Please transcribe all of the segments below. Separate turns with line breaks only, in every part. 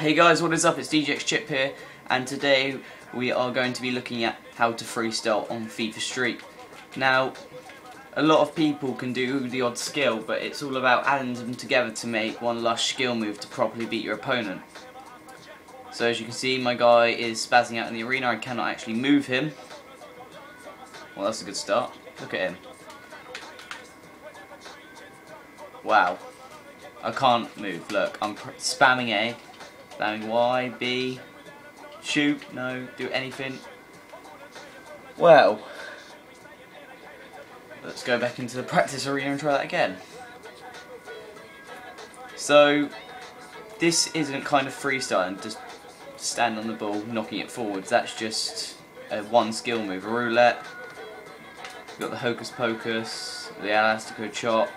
Hey guys, what is up? It's DJX Chip here, and today we are going to be looking at how to freestyle on FIFA Street. Now, a lot of people can do the odd skill, but it's all about adding them together to make one lush skill move to properly beat your opponent. So as you can see, my guy is spazzing out in the arena. I cannot actually move him. Well, that's a good start. Look at him. Wow. I can't move. Look, I'm spamming A. Spamming Y, B, shoot, no, do anything. Well, let's go back into the practice arena and try that again. So, this isn't kind of freestyling, just stand on the ball, knocking it forwards. That's just a one skill move. A roulette, you've got the hocus pocus, the elastico chop,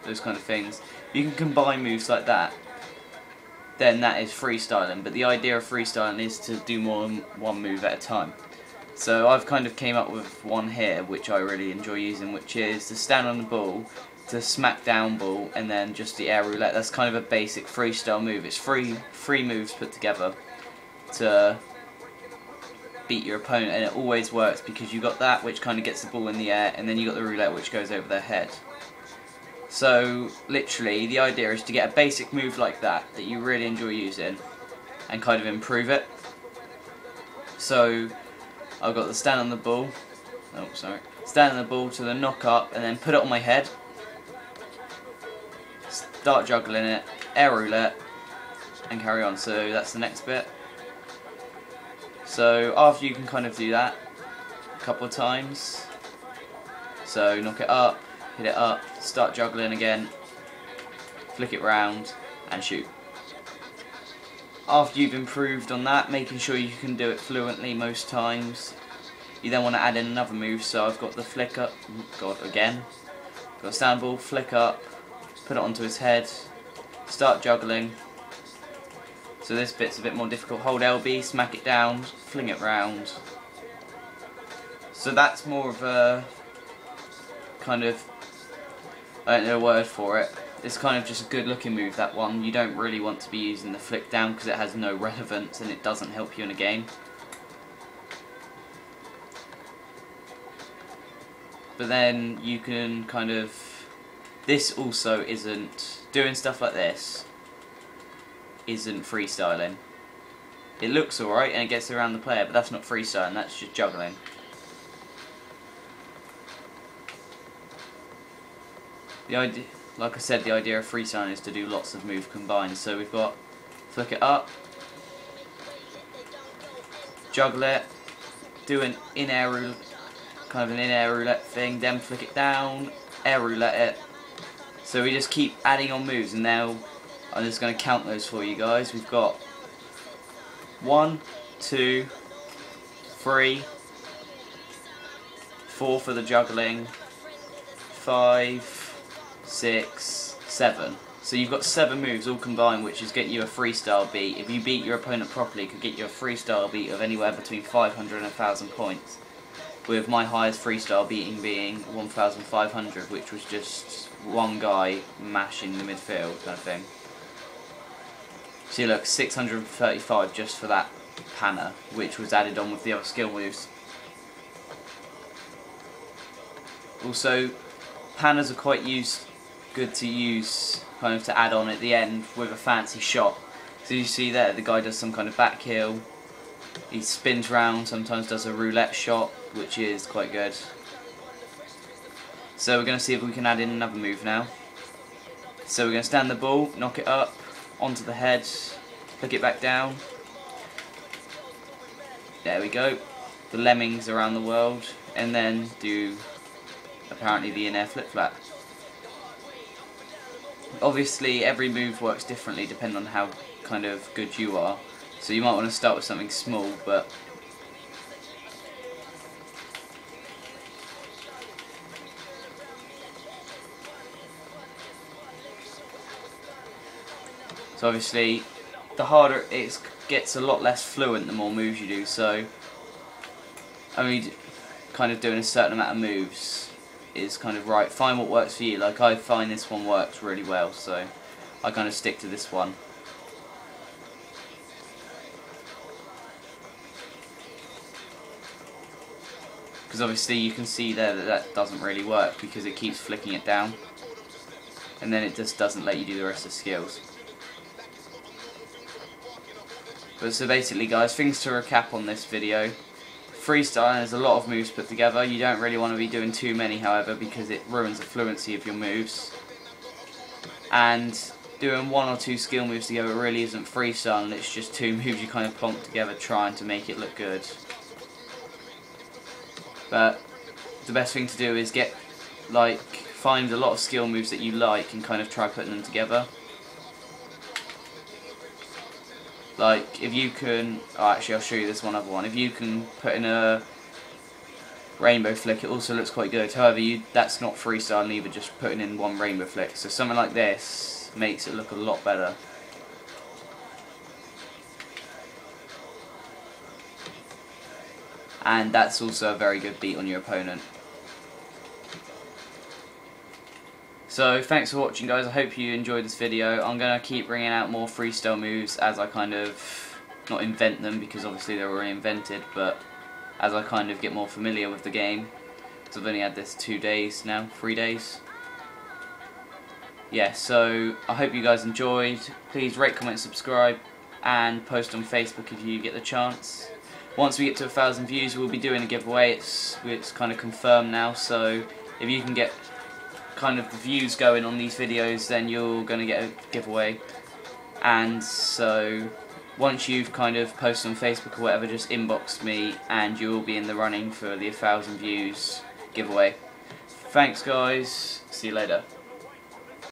those kind of things. You can combine moves like that. Then that is freestyling, but the idea of freestyling is to do more than one move at a time. So I've kind of came up with one here which I really enjoy using, which is to stand on the ball, to smack down ball, and then just the air roulette. That's kind of a basic freestyle move. It's three moves put together to beat your opponent, and it always works because you got that which kind of gets the ball in the air, and then you got the roulette which goes over their head. So, literally, the idea is to get a basic move like that you really enjoy using and kind of improve it. So, I've got the stand on the ball, stand on the ball to the knock up and then put it on my head, start juggling it, air roulette, and carry on. So, that's the next bit. So, after you can kind of do that a couple of times, so knock it up, hit it up, start juggling again, flick it round, and shoot. After you've improved on that, making sure you can do it fluently most times, you then want to add in another move. So I've got the flick up, got a stand ball, flick up, put it onto his head, start juggling. So this bit's a bit more difficult. Hold LB, smack it down, fling it round. So that's more of a kind of, I don't know a word for it. It's kind of just a good looking move, that one. You don't really want to be using the flick down because it has no relevance and it doesn't help you in a game. But then you can kind of, this also isn't, doing stuff like this isn't freestyling. It looks alright and it gets around the player, but that's not freestyling, that's just juggling. The idea, like I said, the idea of freestyling is to do lots of moves combined. So we've got flick it up, juggle it, do an in-air kind of an in-air roulette thing, then flick it down, air roulette it. So we just keep adding on moves, and now I'm just going to count those for you guys. We've got 1, 2, 3, 4 for the juggling, 5, 6, 7. So you've got 7 moves all combined, which is getting you a freestyle beat. If you beat your opponent properly, it could get you a freestyle beat of anywhere between 500 and 1,000 points. With my highest freestyle beating being 1,500, which was just one guy mashing the midfield kind of thing. See, look, 635 just for that panna, which was added on with the other skill moves. Also, pannas are quite good to use kind of to add on at the end with a fancy shot. So you see there, the guy does some kind of back heel, he spins round, sometimes does a roulette shot, which is quite good. So we're going to see if we can add in another move now. So we're going to stand the ball, knock it up, onto the head, flick it back down. There we go. The lemmings around the world, and then do apparently the in-air flip-flap. Obviously every move works differently depending on how kind of good you are, so you might want to start with something small, but so obviously the harder it gets, a lot less fluent the more moves you do. So only kind of doing a certain amount of moves is kind of right. Find what works for you. Like, I find this one works really well, so I kind of stick to this one. because obviously you can see there that that doesn't really work because it keeps flicking it down, and then it just doesn't let you do the rest of the skills. But so basically guys, things to recap on this video. Freestyle, there's a lot of moves put together. You don't really want to be doing too many, however, because it ruins the fluency of your moves. And doing 1 or 2 skill moves together really isn't freestyle, and it's just 2 moves you kind of plonk together trying to make it look good. But the best thing to do is find a lot of skill moves that you like and kind of try putting them together. Like if you can, actually I'll show you this one other one. If you can put in a rainbow flick, it also looks quite good. However, that's not freestyle either, just putting in 1 rainbow flick. So something like this makes it look a lot better. And that's also a very good beat on your opponent. So thanks for watching guys, I hope you enjoyed this video. I'm going to keep bringing out more freestyle moves as I kind of, not invent them because obviously they're already invented, but as I kind of get more familiar with the game. So I've only had this 2 days now, 3 days. Yeah, so I hope you guys enjoyed. Please rate, comment, subscribe, and post on Facebook if you get the chance. Once we get to 1,000 views, we'll be doing a giveaway. It's kind of confirmed now, so if you can get kind of the views going on these videos, then you're going to get a giveaway. And so once you've kind of posted on Facebook or whatever, just inbox me and you'll be in the running for the 1,000 views giveaway. Thanks guys, see you later.